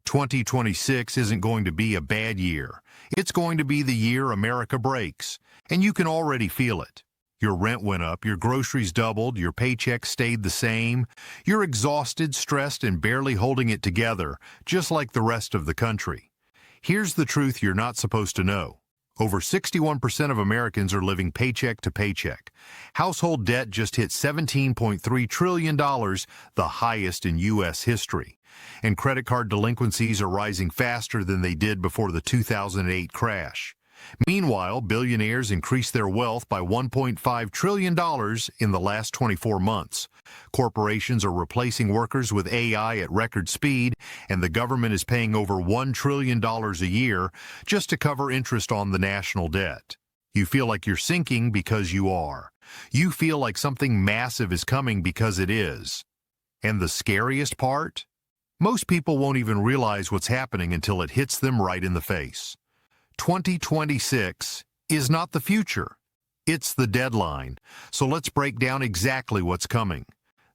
2026 isn't going to be a bad year. It's going to be the year America breaks, and you can already feel it. Your rent went up, your groceries doubled, your paycheck stayed the same. You're exhausted, stressed, and barely holding it together, just like the rest of the country. Here's the truth you're not supposed to know. Over 61% of Americans are living paycheck to paycheck. Household debt just hit $17.3 trillion, the highest in U.S. history. And credit card delinquencies are rising faster than they did before the 2008 crash. Meanwhile, billionaires increased their wealth by $1.5 trillion in the last 24 months. Corporations are replacing workers with AI at record speed, and the government is paying over $1 trillion a year just to cover interest on the national debt. You feel like you're sinking because you are. You feel like something massive is coming because it is. And the scariest part? Most people won't even realize what's happening until it hits them right in the face. 2026 is not the future. It's the deadline. So let's break down exactly what's coming.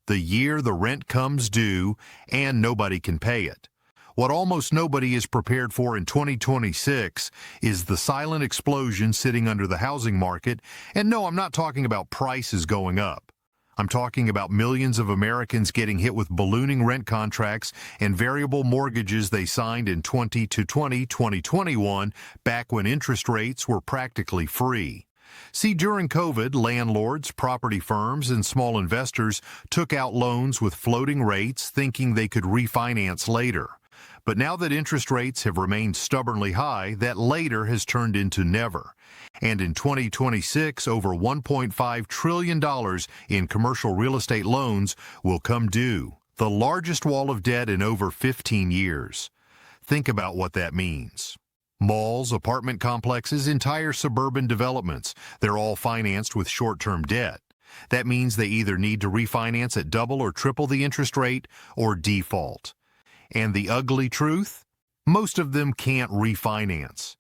The year the rent comes due and nobody can pay it. What almost nobody is prepared for in 2026 is the silent explosion sitting under the housing market. And no, I'm not talking about prices going up. I'm talking about millions of Americans getting hit with ballooning rent contracts and variable mortgages they signed in 2021, back when interest rates were practically free. See, during COVID, landlords, property firms, and small investors took out loans with floating rates thinking they could refinance later. But now that interest rates have remained stubbornly high, that later has turned into never. And in 2026, over $1.5 trillion in commercial real estate loans will come due, the largest wall of debt in over 15 years. Think about what that means. Malls, apartment complexes, entire suburban developments, they're all financed with short-term debt. That means they either need to refinance at double or triple the interest rate or default. And the ugly truth? Most of them can't refinance.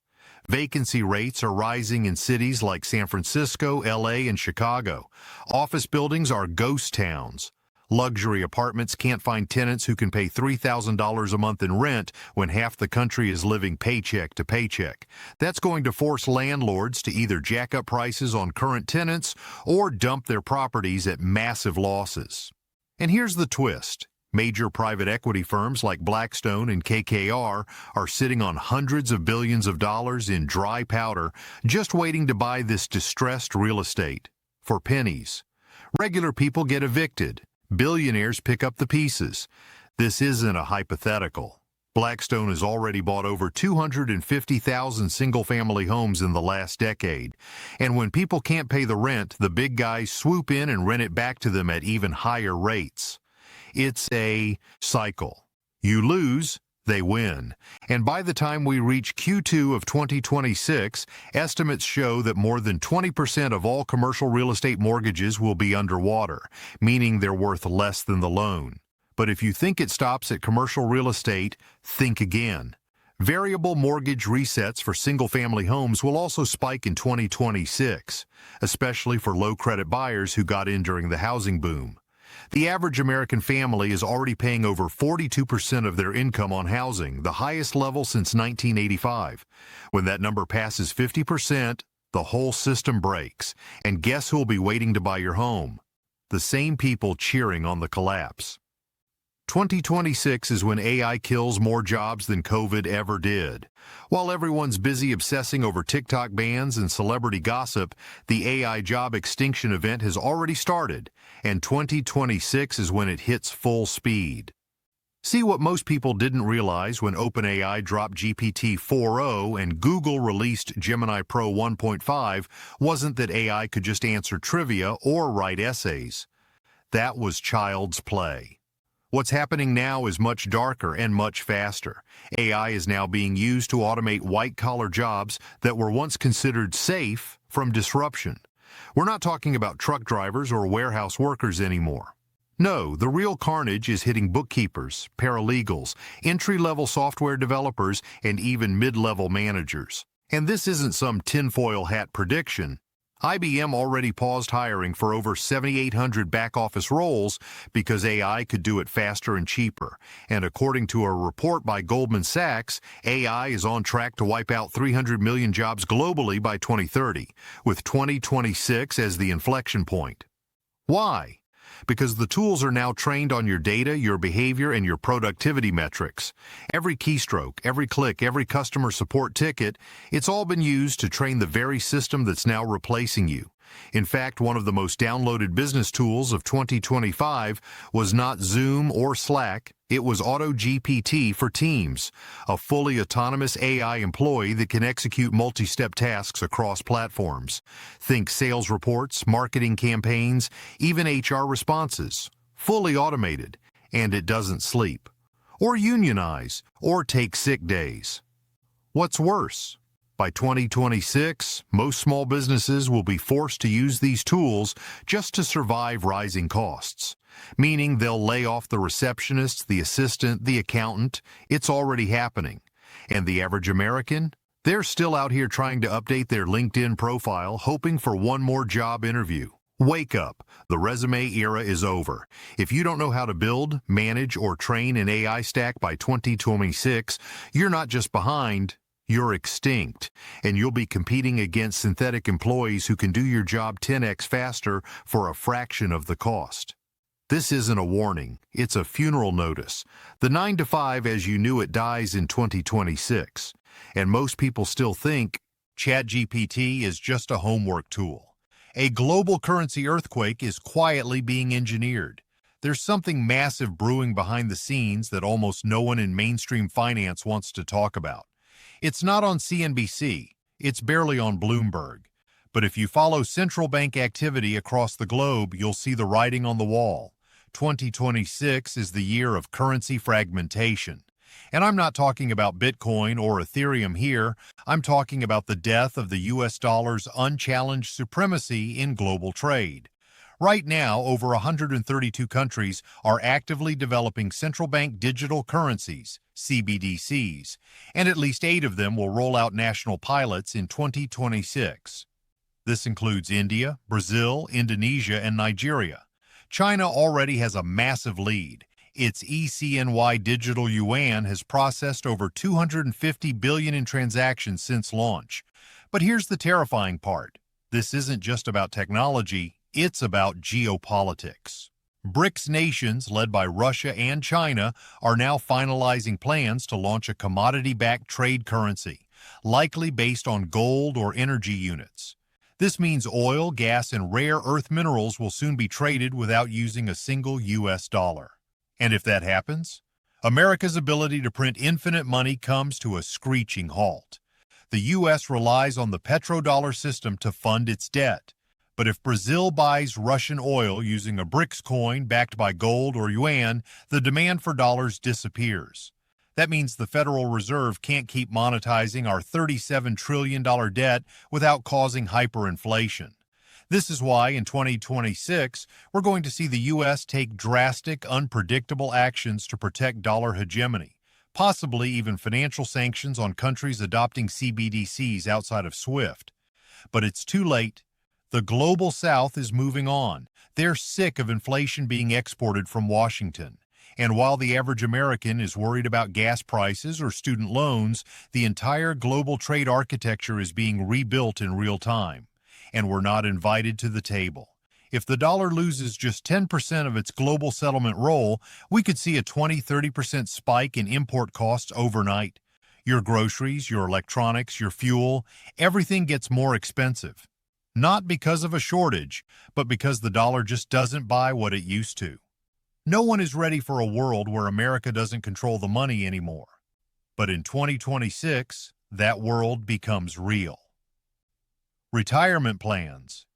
Vacancy rates are rising in cities like San Francisco, LA, and Chicago. Office buildings are ghost towns. Luxury apartments can't find tenants who can pay $3,000 a month in rent when half the country is living paycheck to paycheck. That's going to force landlords to either jack up prices on current tenants or dump their properties at massive losses. And here's the twist. Major private equity firms like Blackstone and KKR are sitting on hundreds of billions of dollars in dry powder just waiting to buy this distressed real estate for pennies. Regular people get evicted. Billionaires pick up the pieces. This isn't a hypothetical. Blackstone has already bought over 250,000 single-family homes in the last decade. And when people can't pay the rent, the big guys swoop in and rent it back to them at even higher rates. It's a cycle. You lose, they win. And by the time we reach Q2 of 2026, estimates show that more than 20% of all commercial real estate mortgages will be underwater, meaning they're worth less than the loan. But if you think it stops at commercial real estate, think again. Variable mortgage resets for single-family homes will also spike in 2026, especially for low-credit buyers who got in during the housing boom. The average American family is already paying over 42% of their income on housing, the highest level since 1985. When that number passes 50%, the whole system breaks. And guess who'll be waiting to buy your home? The same people cheering on the collapse. 2026 is when AI kills more jobs than COVID ever did. While everyone's busy obsessing over TikTok bans and celebrity gossip, the AI job extinction event has already started, and 2026 is when it hits full speed. See, what most people didn't realize when OpenAI dropped GPT 4.0 and Google released Gemini Pro 1.5 wasn't that AI could just answer trivia or write essays. That was child's play. What's happening now is much darker and much faster. AI is now being used to automate white-collar jobs that were once considered safe from disruption. We're not talking about truck drivers or warehouse workers anymore. No, the real carnage is hitting bookkeepers, paralegals, entry-level software developers, and even mid-level managers. And this isn't some tinfoil hat prediction. IBM already paused hiring for over 7,800 back-office roles because AI could do it faster and cheaper. And according to a report by Goldman Sachs, AI is on track to wipe out 300 million jobs globally by 2030, with 2026 as the inflection point. Why? Because the tools are now trained on your data, your behavior, and your productivity metrics. Every keystroke, every click, every customer support ticket, it's all been used to train the very system that's now replacing you. In fact, one of the most downloaded business tools of 2025 was not Zoom or Slack, it was AutoGPT for Teams, a fully autonomous AI employee that can execute multi-step tasks across platforms. Think sales reports, marketing campaigns, even HR responses. Fully automated, and it doesn't sleep, or unionize, or take sick days. What's worse? By 2026, most small businesses will be forced to use these tools just to survive rising costs, meaning they'll lay off the receptionist, the assistant, the accountant. It's already happening. And the average American? They're still out here trying to update their LinkedIn profile, hoping for one more job interview. Wake up. The resume era is over. If you don't know how to build, manage, or train an AI stack by 2026, you're not just behind, you're extinct, and you'll be competing against synthetic employees who can do your job 10x faster for a fraction of the cost. This isn't a warning, it's a funeral notice. The 9-to-5 as you knew it dies in 2026, and most people still think ChatGPT is just a homework tool. A global currency earthquake is quietly being engineered. There's something massive brewing behind the scenes that almost no one in mainstream finance wants to talk about. It's not on CNBC, it's barely on Bloomberg. But if you follow central bank activity across the globe, you'll see the writing on the wall. 2026 is the year of currency fragmentation. And I'm not talking about Bitcoin or Ethereum here, I'm talking about the death of the US dollar's unchallenged supremacy in global trade. Right now, over 132 countries are actively developing central bank digital currencies, CBDCs, and at least 8 of them will roll out national pilots in 2026. This includes India, Brazil, Indonesia, and Nigeria. China already has a massive lead. Its ECNY digital yuan has processed over 250 billion in transactions since launch. But here's the terrifying part. This isn't just about technology. It's about geopolitics. BRICS nations, led by Russia and China, are now finalizing plans to launch a commodity-backed trade currency, likely based on gold or energy units. This means oil, gas, and rare earth minerals will soon be traded without using a single US dollar. And if that happens, America's ability to print infinite money comes to a screeching halt. The US relies on the petrodollar system to fund its debt. But if Brazil buys Russian oil using a BRICS coin backed by gold or yuan, the demand for dollars disappears. That means the Federal Reserve can't keep monetizing our $37 trillion debt without causing hyperinflation. This is why in 2026, we're going to see the U.S. take drastic, unpredictable actions to protect dollar hegemony, possibly even financial sanctions on countries adopting CBDCs outside of SWIFT. But it's too late. The global South is moving on. They're sick of inflation being exported from Washington. And while the average American is worried about gas prices or student loans, the entire global trade architecture is being rebuilt in real time. And we're not invited to the table. If the dollar loses just 10% of its global settlement role, we could see a 20-30% spike in import costs overnight. Your groceries, your electronics, your fuel, everything gets more expensive. Not because of a shortage, but because the dollar just doesn't buy what it used to. No one is ready for a world where America doesn't control the money anymore. But in 2026, that world becomes real. Retirement plans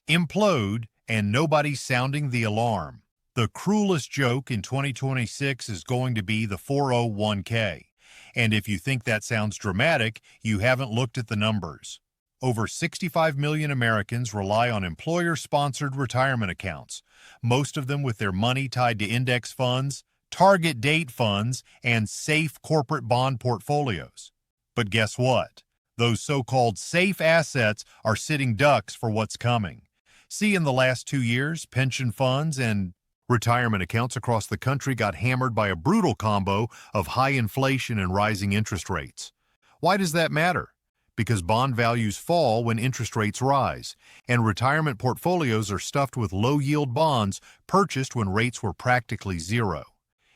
implode, and nobody's sounding the alarm. The cruelest joke in 2026 is going to be the 401k. And if you think that sounds dramatic, you haven't looked at the numbers. Over 65 million Americans rely on employer-sponsored retirement accounts, most of them with their money tied to index funds, target date funds, and safe corporate bond portfolios. But guess what? Those so-called safe assets are sitting ducks for what's coming. See, in the last 2 years, pension funds and retirement accounts across the country got hammered by a brutal combo of high inflation and rising interest rates. Why does that matter? Because bond values fall when interest rates rise, and retirement portfolios are stuffed with low-yield bonds purchased when rates were practically zero.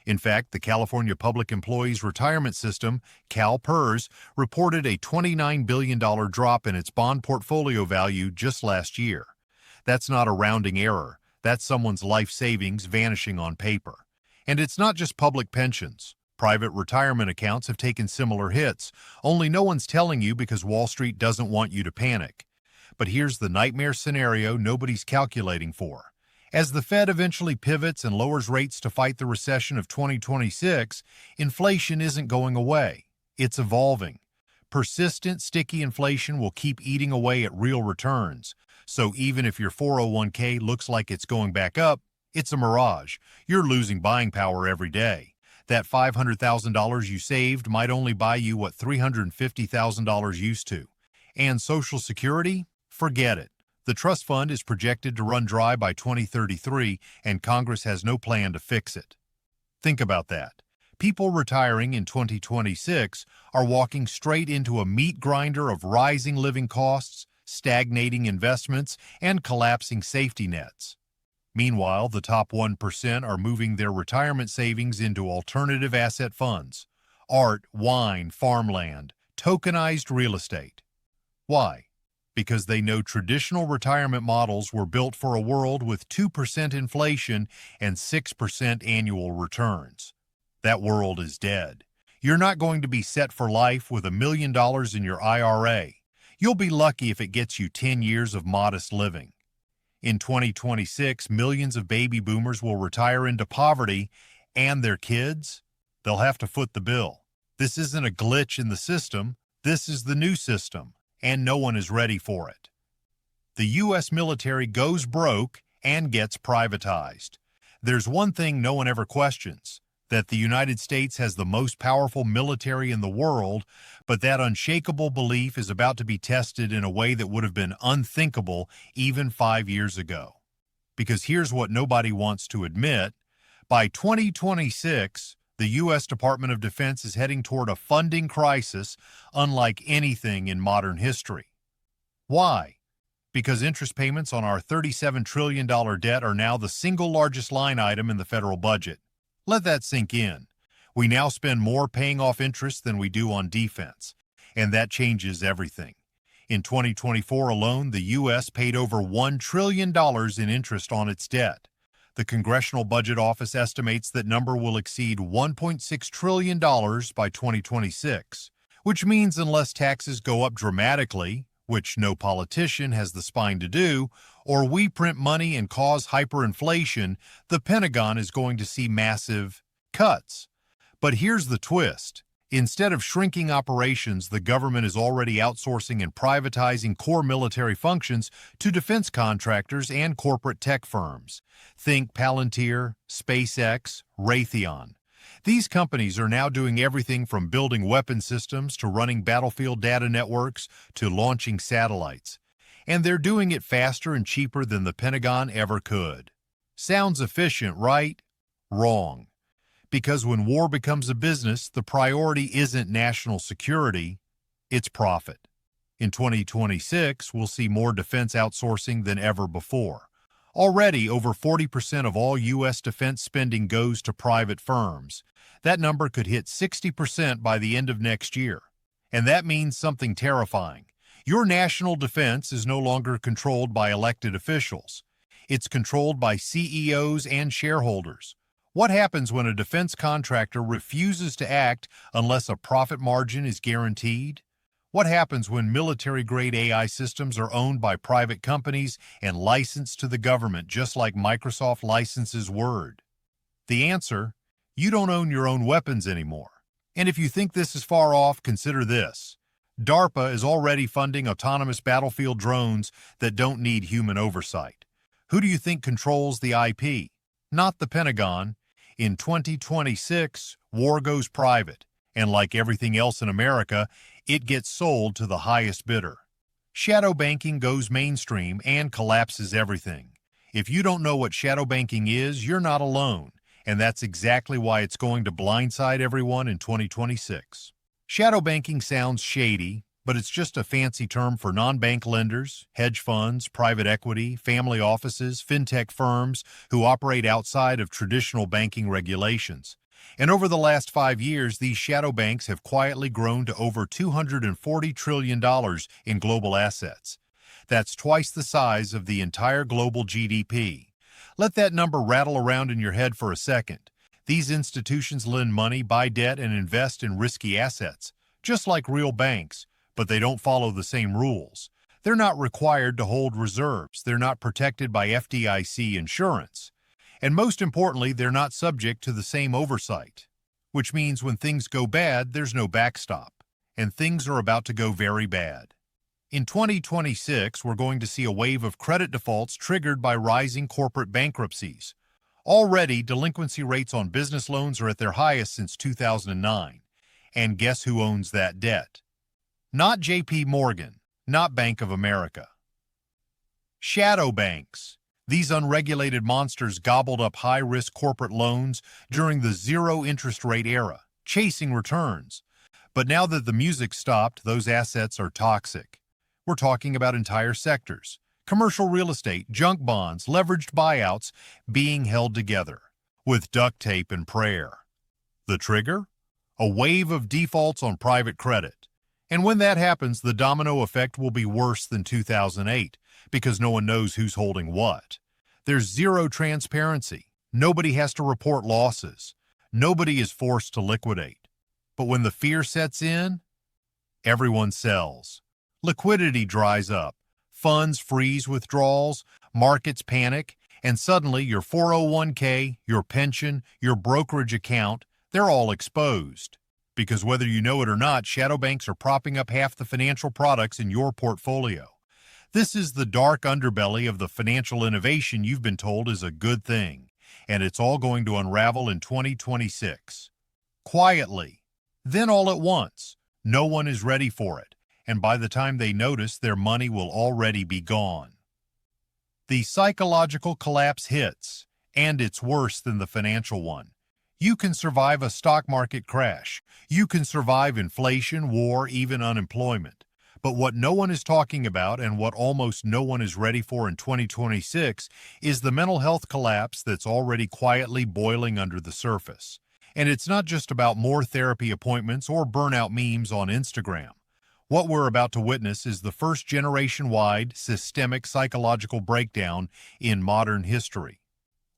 In fact, the California Public Employees Retirement System, CalPERS, reported a $29 billion drop in its bond portfolio value just last year. That's not a rounding error. That's someone's life savings vanishing on paper. And it's not just public pensions. Private retirement accounts have taken similar hits, only no one's telling you because Wall Street doesn't want you to panic. But here's the nightmare scenario nobody's calculating for. As the Fed eventually pivots and lowers rates to fight the recession of 2026, inflation isn't going away. It's evolving. Persistent, sticky inflation will keep eating away at real returns. So even if your 401k looks like it's going back up, it's a mirage. You're losing buying power every day. That $500,000 you saved might only buy you what $350,000 used to. And Social Security? Forget it. The trust fund is projected to run dry by 2033, and Congress has no plan to fix it. Think about that. People retiring in 2026 are walking straight into a meat grinder of rising living costs, stagnating investments, and collapsing safety nets. Meanwhile, the top 1% are moving their retirement savings into alternative asset funds, art, wine, farmland, tokenized real estate. Why? Because they know traditional retirement models were built for a world with 2% inflation and 6% annual returns. That world is dead. You're not going to be set for life with $1 million in your IRA. You'll be lucky if it gets you 10 years of modest living. In 2026, millions of baby boomers will retire into poverty, and their kids, they'll have to foot the bill. This isn't a glitch in the system. This is the new system, and no one is ready for it. The U.S. military goes broke and gets privatized. There's one thing no one ever questions, that the United States has the most powerful military in the world, but that unshakable belief is about to be tested in a way that would have been unthinkable even 5 years ago. Because here's what nobody wants to admit. By 2026, the U.S. Department of Defense is heading toward a funding crisis unlike anything in modern history. Why? Because interest payments on our $37 trillion debt are now the single largest line item in the federal budget. Let that sink in. We now spend more paying off interest than we do on defense, and that changes everything. In 2024 alone, the U.S. paid over $1 trillion in interest on its debt. The Congressional Budget Office estimates that number will exceed $1.6 trillion by 2026, which means unless taxes go up dramatically, which no politician has the spine to do, or we print money and cause hyperinflation, the Pentagon is going to see massive cuts. But here's the twist. Instead of shrinking operations, the government is already outsourcing and privatizing core military functions to defense contractors and corporate tech firms. Think Palantir, SpaceX, Raytheon. These companies are now doing everything from building weapon systems to running battlefield data networks to launching satellites. And they're doing it faster and cheaper than the Pentagon ever could. Sounds efficient, right? Wrong. Because when war becomes a business, the priority isn't national security, it's profit. In 2026, we'll see more defense outsourcing than ever before. Already, over 40% of all U.S. defense spending goes to private firms. That number could hit 60% by the end of next year. And that means something terrifying. Your national defense is no longer controlled by elected officials. It's controlled by CEOs and shareholders. What happens when a defense contractor refuses to act unless a profit margin is guaranteed? What happens when military-grade AI systems are owned by private companies and licensed to the government, just like Microsoft licenses Word? The answer: you don't own your own weapons anymore. And if you think this is far off, consider this. DARPA is already funding autonomous battlefield drones that don't need human oversight. Who do you think controls the IP? Not the Pentagon. In 2026, war goes private, And like everything else in America, it gets sold to the highest bidder. Shadow banking goes mainstream and collapses everything. If you don't know what shadow banking is, you're not alone, and that's exactly why it's going to blindside everyone in 2026. Shadow banking sounds shady, but it's just a fancy term for non-bank lenders, hedge funds, private equity, family offices, fintech firms who operate outside of traditional banking regulations. And over the last 5 years, these shadow banks have quietly grown to over $240 trillion in global assets. That's twice the size of the entire global GDP. Let that number rattle around in your head for a second. These institutions lend money, buy debt, and invest in risky assets, just like real banks, but they don't follow the same rules. They're not required to hold reserves. They're not protected by FDIC insurance. And most importantly, they're not subject to the same oversight, which means when things go bad, there's no backstop, and things are about to go very bad. In 2026, we're going to see a wave of credit defaults triggered by rising corporate bankruptcies. Already, delinquency rates on business loans are at their highest since 2009. And guess who owns that debt? Not JP Morgan, not Bank of America. Shadow banks. These unregulated monsters gobbled up high-risk corporate loans during the zero-interest rate era, chasing returns. But now that the music stopped, those assets are toxic. We're talking about entire sectors, commercial real estate, junk bonds, leveraged buyouts being held together with duct tape and prayer. The trigger? A wave of defaults on private credit. And when that happens, the domino effect will be worse than 2008 because no one knows who's holding what. There's zero transparency. Nobody has to report losses. Nobody is forced to liquidate. But when the fear sets in, everyone sells. Liquidity dries up. Funds freeze withdrawals, markets panic, and suddenly your 401k, your pension, your brokerage account, they're all exposed. Because whether you know it or not, shadow banks are propping up half the financial products in your portfolio. This is the dark underbelly of the financial innovation you've been told is a good thing, and it's all going to unravel in 2026. Quietly. Then all at once. No one is ready for it, and by the time they notice, their money will already be gone. The psychological collapse hits, and it's worse than the financial one. You can survive a stock market crash. You can survive inflation, war, even unemployment. But what no one is talking about and what almost no one is ready for in 2026 is the mental health collapse that's already quietly boiling under the surface. And it's not just about more therapy appointments or burnout memes on Instagram. What we're about to witness is the first generation-wide systemic psychological breakdown in modern history.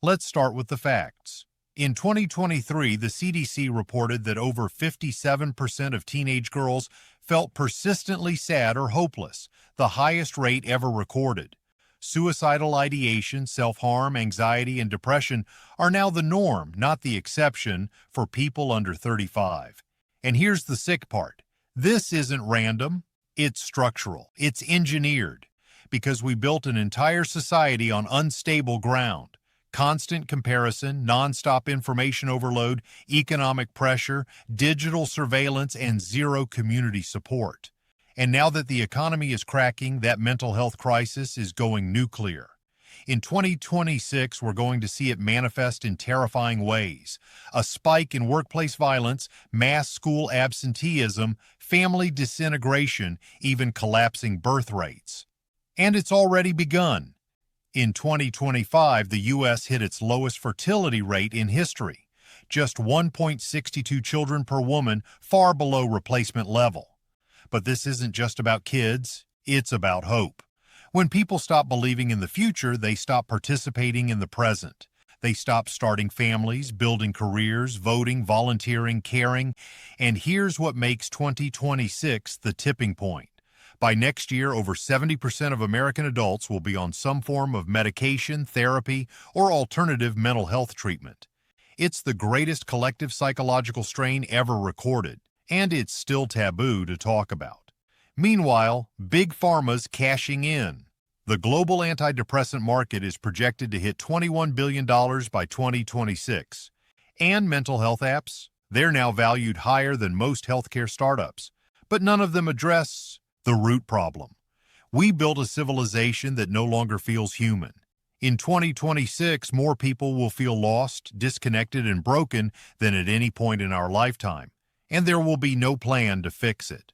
Let's start with the facts. In 2023, the CDC reported that over 57% of teenage girls felt persistently sad or hopeless, the highest rate ever recorded. Suicidal ideation, self-harm, anxiety, and depression are now the norm, not the exception, for people under 35. And here's the sick part. This isn't random, it's structural, it's engineered, because we built an entire society on unstable ground. Constant comparison, nonstop information overload, economic pressure, digital surveillance, and zero community support. And now that the economy is cracking, that mental health crisis is going nuclear. In 2026, we're going to see it manifest in terrifying ways. A spike in workplace violence, mass school absenteeism, family disintegration, even collapsing birth rates. And it's already begun. In 2025, the U.S. hit its lowest fertility rate in history, just 1.62 children per woman, far below replacement level. But this isn't just about kids, it's about hope. When people stop believing in the future, they stop participating in the present. They stop starting families, building careers, voting, volunteering, caring. And here's what makes 2026 the tipping point. By next year, over 70% of American adults will be on some form of medication, therapy, or alternative mental health treatment. It's the greatest collective psychological strain ever recorded, and it's still taboo to talk about. Meanwhile, Big Pharma's cashing in. The global antidepressant market is projected to hit $21 billion by 2026. And mental health apps? They're now valued higher than most healthcare startups, but none of them address the root problem. We built a civilization that no longer feels human. In 2026, more people will feel lost, disconnected, and broken than at any point in our lifetime, and there will be no plan to fix it.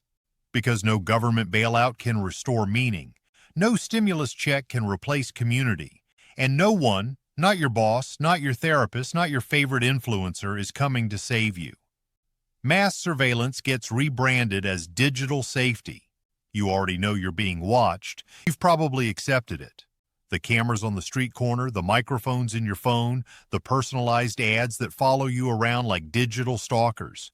Because no government bailout can restore meaning, no stimulus check can replace community, and no one, not your boss, not your therapist, not your favorite influencer, is coming to save you. Mass surveillance gets rebranded as digital safety. You already know you're being watched. You've probably accepted it. The cameras on the street corner, the microphones in your phone, the personalized ads that follow you around like digital stalkers.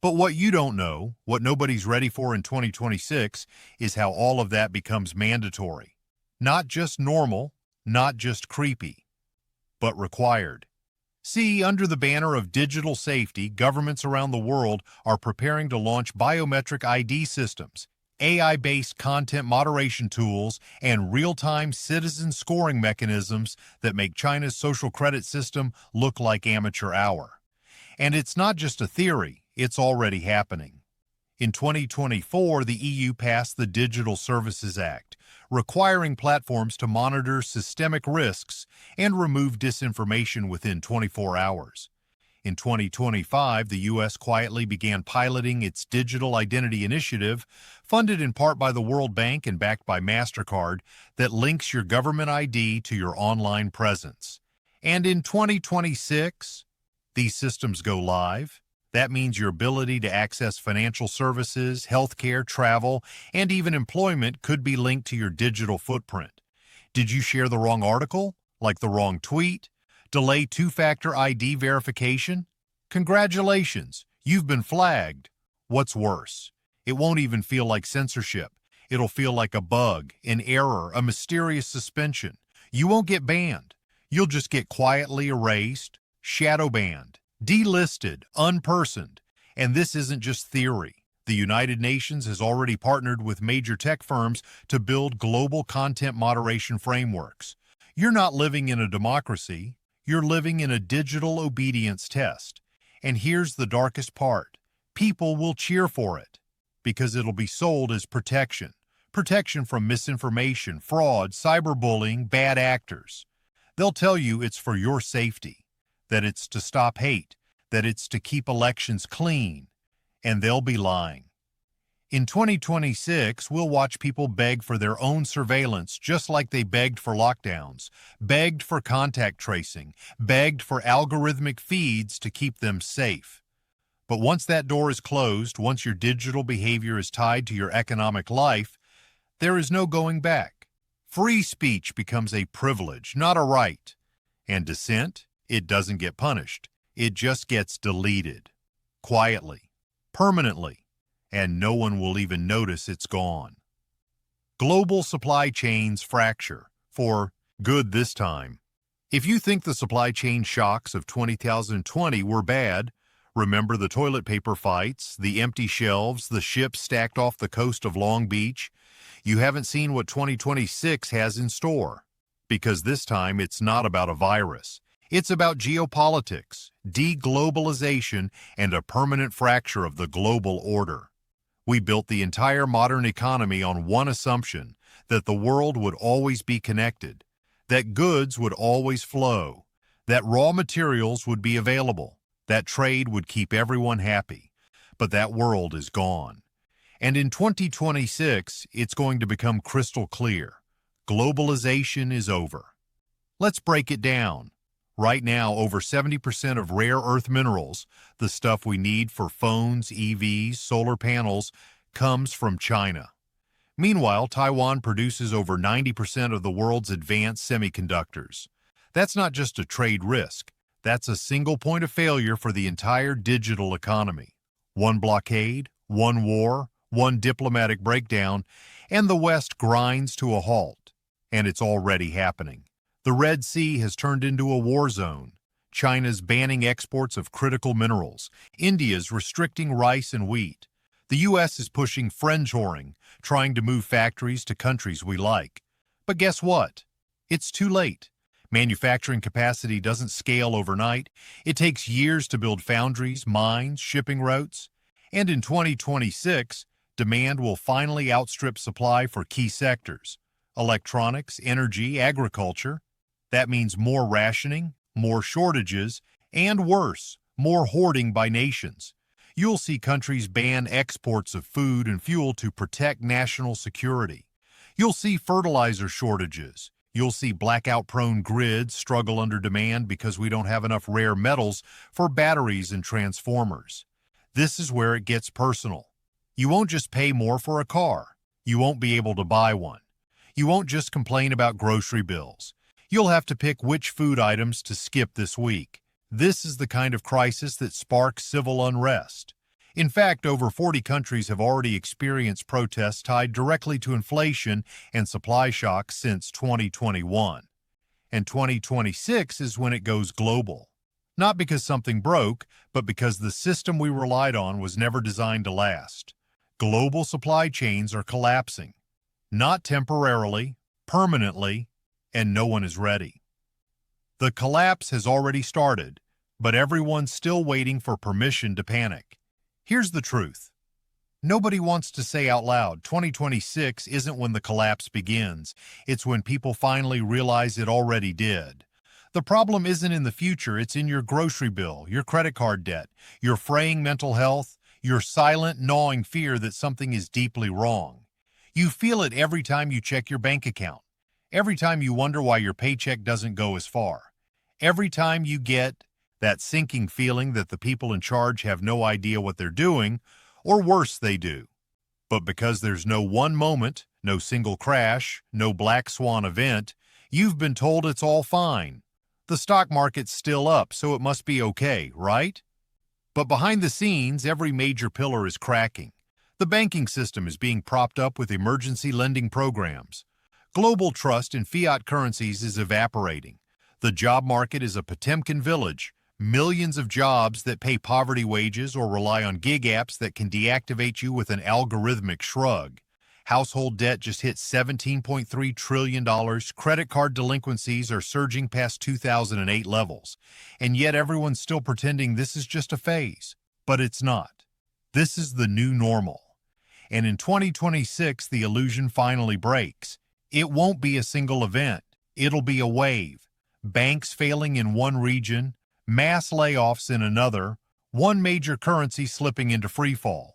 But what you don't know, what nobody's ready for in 2026, is how all of that becomes mandatory. Not just normal, not just creepy, but required. See, under the banner of digital safety, governments around the world are preparing to launch biometric ID systems, AI-based content moderation tools, and real-time citizen scoring mechanisms that make China's social credit system look like amateur hour. And it's not just a theory, it's already happening. In 2024, the EU passed the Digital Services Act, requiring platforms to monitor systemic risks and remove disinformation within 24 hours. In 2025, the U.S. quietly began piloting its Digital Identity Initiative, funded in part by the World Bank and backed by MasterCard, that links your government ID to your online presence. And in 2026, these systems go live. That means your ability to access financial services, healthcare, travel, and even employment could be linked to your digital footprint. Did you share the wrong article? Like the wrong tweet? Delay two-factor ID verification? Congratulations, you've been flagged. What's worse? It won't even feel like censorship. It'll feel like a bug, an error, a mysterious suspension. You won't get banned. You'll just get quietly erased, shadow banned, delisted, unpersoned. And this isn't just theory. The United Nations has already partnered with major tech firms to build global content moderation frameworks. You're not living in a democracy. You're living in a digital obedience test. And here's the darkest part. People will cheer for it because it'll be sold as protection. Protection from misinformation, fraud, cyberbullying, bad actors. They'll tell you it's for your safety, that it's to stop hate, that it's to keep elections clean, and they'll be lying. In 2026, we'll watch people beg for their own surveillance just like they begged for lockdowns, begged for contact tracing, begged for algorithmic feeds to keep them safe. But once that door is closed, once your digital behavior is tied to your economic life, there is no going back. Free speech becomes a privilege, not a right. And dissent, it doesn't get punished. It just gets deleted. Quietly. Permanently. And no one will even notice it's gone. Global supply chains fracture, for good this time. If you think the supply chain shocks of 2020 were bad, remember the toilet paper fights, the empty shelves, the ships stacked off the coast of Long Beach. You haven't seen what 2026 has in store, because this time it's not about a virus. It's about geopolitics, deglobalization, and a permanent fracture of the global order. We built the entire modern economy on one assumption, that the world would always be connected, that goods would always flow, that raw materials would be available, that trade would keep everyone happy. But that world is gone. And in 2026, it's going to become crystal clear. Globalization is over. Let's break it down. Right now, over 70% of rare earth minerals, the stuff we need for phones, EVs, solar panels, comes from China. Meanwhile, Taiwan produces over 90% of the world's advanced semiconductors. That's not just a trade risk. That's a single point of failure for the entire digital economy. One blockade, one war, one diplomatic breakdown, and the West grinds to a halt. And it's already happening. The Red Sea has turned into a war zone. China's banning exports of critical minerals. India's restricting rice and wheat. The U.S. is pushing friendshoring, trying to move factories to countries we like. But guess what? It's too late. Manufacturing capacity doesn't scale overnight. It takes years to build foundries, mines, shipping routes. And in 2026, demand will finally outstrip supply for key sectors: electronics, energy, agriculture. That means more rationing, more shortages, and worse, more hoarding by nations. You'll see countries ban exports of food and fuel to protect national security. You'll see fertilizer shortages. You'll see blackout-prone grids struggle under demand because we don't have enough rare metals for batteries and transformers. This is where it gets personal. You won't just pay more for a car. You won't be able to buy one. You won't just complain about grocery bills. You'll have to pick which food items to skip this week. This is the kind of crisis that sparks civil unrest. In fact, over 40 countries have already experienced protests tied directly to inflation and supply shocks since 2021. And 2026 is when it goes global. Not because something broke, but because the system we relied on was never designed to last. Global supply chains are collapsing. Not temporarily, permanently, and no one is ready. The collapse has already started, but everyone's still waiting for permission to panic. Here's the truth. Nobody wants to say out loud, 2026 isn't when the collapse begins. It's when people finally realize it already did. The problem isn't in the future, it's in your grocery bill, your credit card debt, your fraying mental health, your silent, gnawing fear that something is deeply wrong. You feel it every time you check your bank account, every time you wonder why your paycheck doesn't go as far, every time you get that sinking feeling that the people in charge have no idea what they're doing, or worse, they do. But because there's no one moment, no single crash, no black swan event, you've been told it's all fine. The stock market's still up, so it must be okay, right? But behind the scenes, every major pillar is cracking. The banking system is being propped up with emergency lending programs. Global trust in fiat currencies is evaporating. The job market is a Potemkin village. Millions of jobs that pay poverty wages or rely on gig apps that can deactivate you with an algorithmic shrug. Household debt just hit $17.3 trillion. Credit card delinquencies are surging past 2008 levels. And yet everyone's still pretending this is just a phase. But it's not. This is the new normal. And in 2026, the illusion finally breaks. It won't be a single event. It'll be a wave. Banks failing in one region, mass layoffs in another, one major currency slipping into freefall.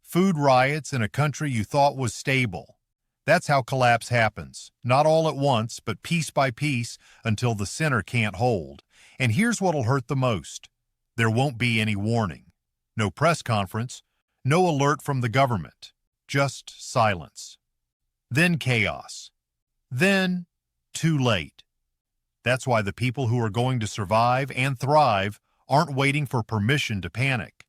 Food riots in a country you thought was stable. That's how collapse happens. Not all at once, but piece by piece until the center can't hold. And here's what'll hurt the most. There won't be any warning. No press conference. No alert from the government. Just silence. Then chaos. Then too late. That's why the people who are going to survive and thrive aren't waiting for permission to panic.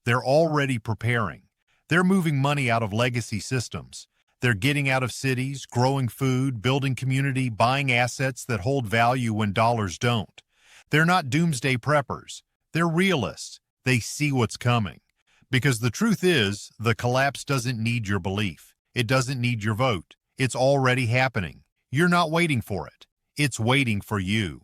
They're already preparing. They're moving money out of legacy systems. They're getting out of cities, growing food, building community, buying assets that hold value when dollars don't. They're not doomsday preppers. They're realists. They see what's coming. Because the truth is, the collapse doesn't need your belief. It doesn't need your vote. It's already happening. You're not waiting for it. It's waiting for you.